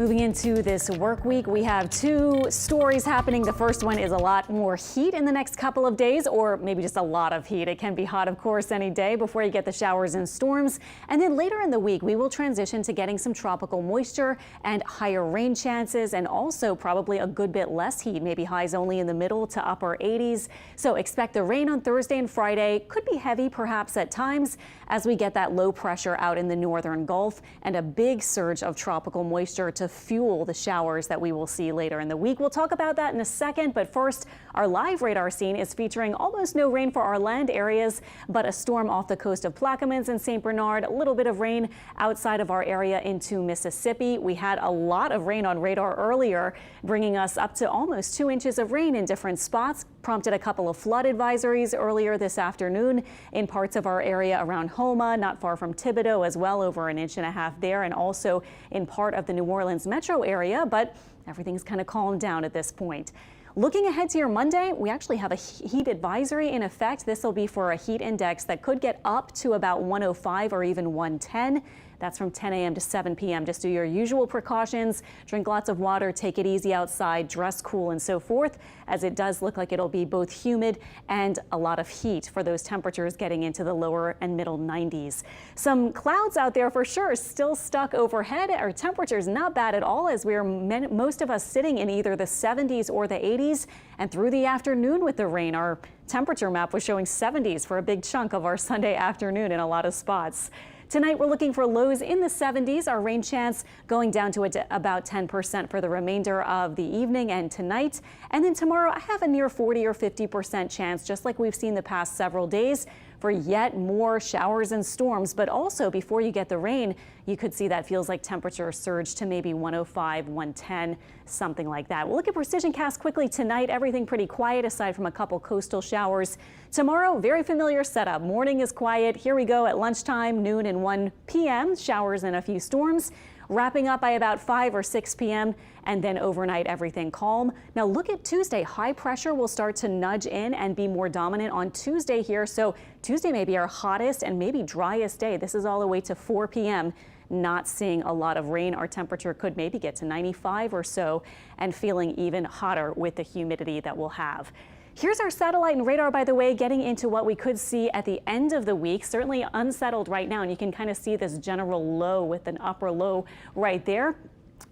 Moving into this work week, we have two stories happening. The first one is a lot more heat in the next couple of days, or maybe just a lot of heat. It can be hot, of course, any day before you get the showers and storms. And then later in the week, we will transition to getting some tropical moisture and higher rain chances, and also probably a good bit less heat, maybe highs only in the middle to upper 80s. So expect the rain on Thursday and Friday. Could be heavy perhaps at times as we get that low pressure out in the northern Gulf and a big surge of tropical moisture to fuel the showers that we will see later in the week. We'll talk about that in a second, but first, our live radar scene is featuring almost no rain for our land areas, but a storm off the coast of Plaquemines and St. Bernard, a little bit of rain outside of our area into Mississippi. We had a lot of rain on radar earlier, bringing us up to almost 2 inches of rain in different spots, prompted a couple of flood advisories earlier this afternoon in parts of our area around Homa, not far from Thibodaux as well, over 1.5 inches there, and also in part of the New Orleans metro area, but everything's kind of calmed down at this point. Looking ahead to your Monday, we actually have a heat advisory in effect. This will be for a heat index that could get up to about 105 or even 110. That's from 10 a.m. to 7 p.m. Just do your usual precautions, drink lots of water, take it easy outside, dress cool and so forth, as it does look like it'll be both humid and a lot of heat for those temperatures getting into the lower and middle 90s. Some clouds out there for sure, still stuck overhead. Our temperatures not bad at all, as we're most of us sitting in either the 70s or the 80s. And through the afternoon with the rain, our temperature map was showing 70s for a big chunk of our Sunday afternoon in a lot of spots. Tonight, we're looking for lows in the 70s. Our rain chance going down to about 10% for the remainder of the evening and tonight. And then tomorrow, I have a near 40 or 50% chance, just like we've seen the past several days, for yet more showers and storms. But also, before you get the rain, you could see that feels like temperature surge to maybe 105, 110, something like that. We'll look at precision cast quickly tonight. Everything pretty quiet aside from a couple coastal showers. Tomorrow, very familiar setup. Morning is quiet. Here we go at lunchtime, noon, and 1 p.m. Showers and a few storms. Wrapping up by about 5 or 6 p.m. and then overnight everything calm. Now look at Tuesday. High pressure will start to nudge in and be more dominant on Tuesday here. So Tuesday may be our hottest and maybe driest day. This is all the way to 4 p.m. Not seeing a lot of rain. Our temperature could maybe get to 95 or so and feeling even hotter with the humidity that we'll have. Here's our satellite and radar, by the way, getting into what we could see at the end of the week. Certainly unsettled right now, and you can kind of see this general low with an upper low right there.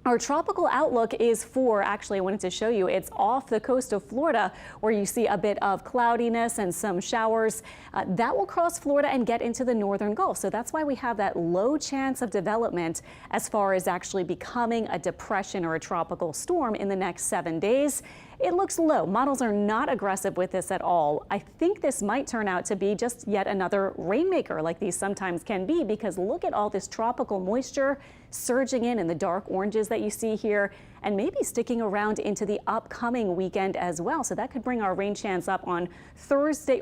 Our tropical outlook is for, actually I wanted to show you, it's off the coast of Florida where you see a bit of cloudiness and some showers. That will cross Florida and get into the northern Gulf. So that's why we have that low chance of development as far as actually becoming a depression or a tropical storm in the next 7 days. It looks low. Models are not aggressive with this at all. I think this might turn out to be just yet another rainmaker like these sometimes can be, because look at all this tropical moisture surging in the dark oranges that you see here, and maybe sticking around into the upcoming weekend as well. So that could bring our rain chance up on Thursday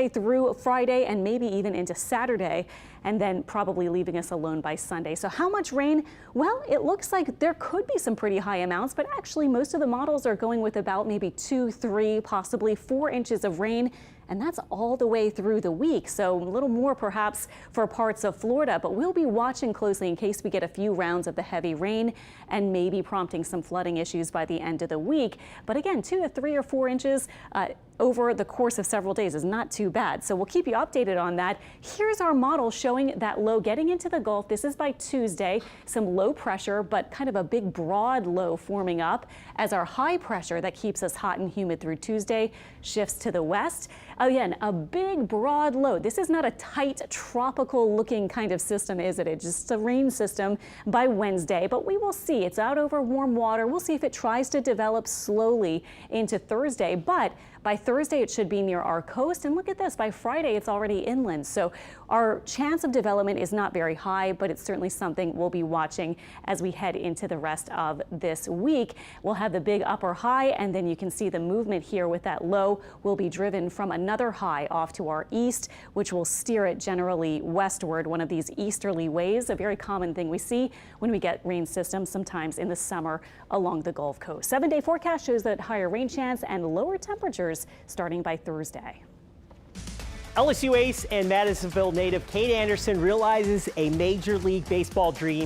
through Friday and maybe even into Saturday, and then probably leaving us alone by Sunday. So how much rain? Well, it looks like there could be some pretty high amounts, but actually most of the models are going with about maybe 2, 3, possibly 4 inches of rain. And that's all the way through the week. So a little more perhaps for parts of Florida, but we'll be watching closely in case we get a few rounds of the heavy rain and maybe prompting some flooding issues by the end of the week. But again, 2 to 3 or 4 inches over the course of several days is not too bad. So we'll keep you updated on that. Here's our model showing that low getting into the Gulf. This is by Tuesday, some low pressure, but kind of a big broad low forming up as our high pressure that keeps us hot and humid through Tuesday shifts to the west. Again, a big broad low. This is not a tight tropical looking kind of system, is it? It's just a rain system by Wednesday, but we will see. It's out over warm water. We'll see if it tries to develop slowly into Thursday, but by Thursday, it should be near our coast. And look at this, by Friday, it's already inland. So our chance of development is not very high, but it's certainly something we'll be watching as we head into the rest of this week. We'll have the big upper high, and then you can see the movement here with that low will be driven from another high off to our east, which will steer it generally westward, one of these easterly waves, a very common thing we see when we get rain systems sometimes in the summer along the Gulf Coast. 7-day forecast shows that higher rain chance and lower temperatures starting by Thursday. LSU ace and Madisonville native Kate Anderson realizes a Major League Baseball dream